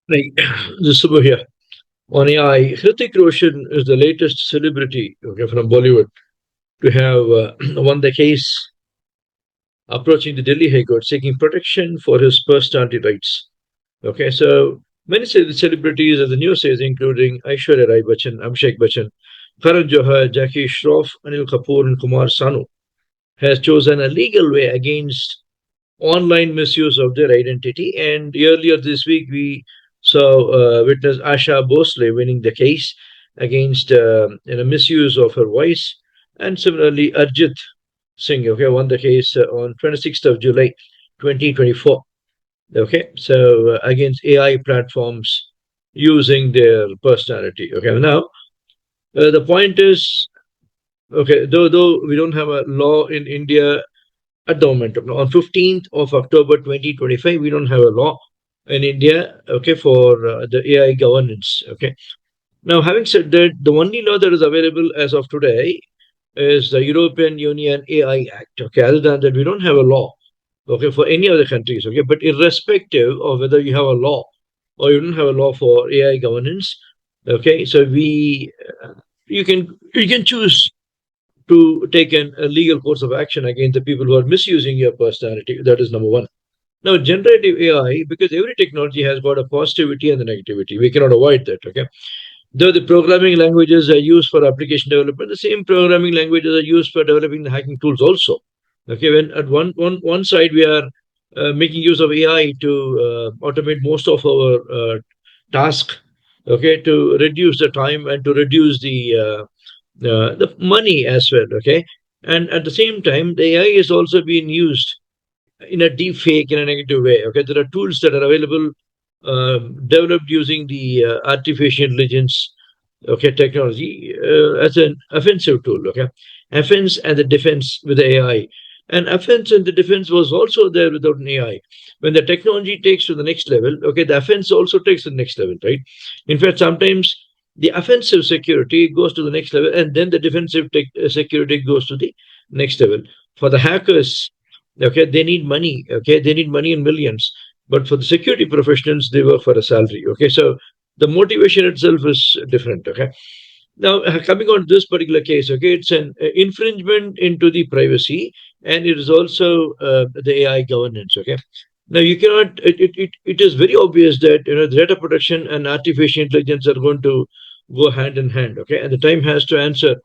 Right. This is Subbu here. On AI, Hrithik Roshan is the latest celebrity, okay, from Bollywood to have won the case approaching the Delhi High Court seeking protection for his personality rights. Okay, so many celebrities, as the news says, including Aishwarya Rai Bachchan, Abhishek Bachchan, Karan Johar, Jackie Shroff, Anil Kapoor, and Kumar Sanu, has chosen a legal way against online misuse of their identity. And earlier this week, we saw witness Asha Bhosle winning the case against misuse of her voice, and similarly Arjit Singh, okay, won the case on 26th of July, 2024. Okay, so against AI platforms using their personality. Okay, now the point is, okay, though we don't have a law in India at the moment. On 15th of October 2025, we don't have a law in India, okay, for the AI governance. Okay. Now, having said that, the only law that is available as of today is the European Union AI Act. Okay. Other than that, we don't have a law, okay, for any other countries. Okay. But irrespective of whether you have a law or you don't have a law for AI governance, okay, so you can choose to take a legal course of action against the people who are misusing your personality. That is number one. Now, generative AI, because every technology has got a positivity and a negativity, we cannot avoid that. Okay, though the programming languages are used for application development, the same programming languages are used for developing the hacking tools also. Okay, when at one side we are making use of AI to automate most of our task, okay, to reduce the time and to reduce the money as well. Okay, and at the same time, the AI is also being used in a deep fake in a negative way. Okay, there are tools that are available, developed using the artificial intelligence, okay, technology as an offensive tool. Okay, offense and the defense with the AI, and offense and the defense was also there without an AI. When the technology takes to the next level, okay, the offense also takes to the next level, right? In fact, sometimes the offensive security goes to the next level, and then the defensive security goes to the next level. For the hackers, okay, they need money. Okay, they need money in millions. But for the security professionals, they work for a salary. Okay, so the motivation itself is different. Okay, now coming on to this particular case, okay, it's an infringement into the privacy, and it is also the AI governance. Okay, now you cannot. It is very obvious that data protection and artificial intelligence are going to go hand in hand. Okay, and the time has to answer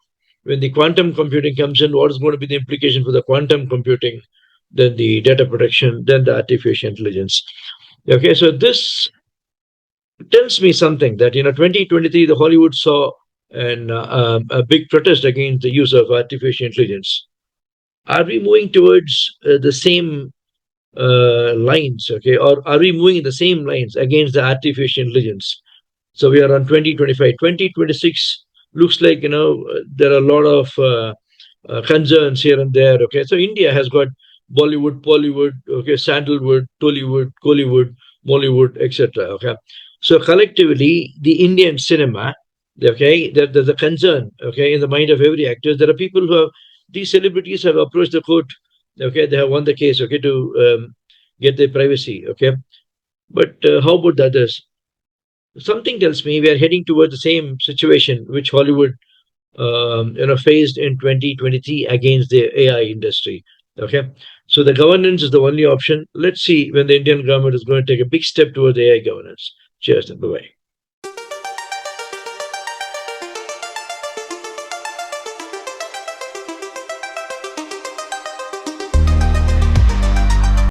when the quantum computing comes in. What is going to be the implication for the quantum computing? Then the data protection, then the artificial intelligence. Okay, so this tells me something that 2023 the Hollywood saw a big protest against the use of artificial intelligence. Are we moving towards the same lines, okay, or are we moving in the same lines against the artificial intelligence? So we are on 2025, 2026 looks like there are a lot of concerns here and there. Okay, so India has got Bollywood, Bollywood, okay, Sandalwood, Tollywood, Kollywood, Mollywood, etc. Okay, so collectively, the Indian cinema, okay, there's a concern, okay, in the mind of every actor. There are people who have these celebrities have approached the court, okay, they have won the case, okay, to get their privacy, okay, but how about the others? Something tells me we are heading towards the same situation which Hollywood faced in 2023 against the AI industry. Okay, so the governance is the only option. Let's see when the Indian government is going to take a big step towards AI governance. Cheers and bye bye.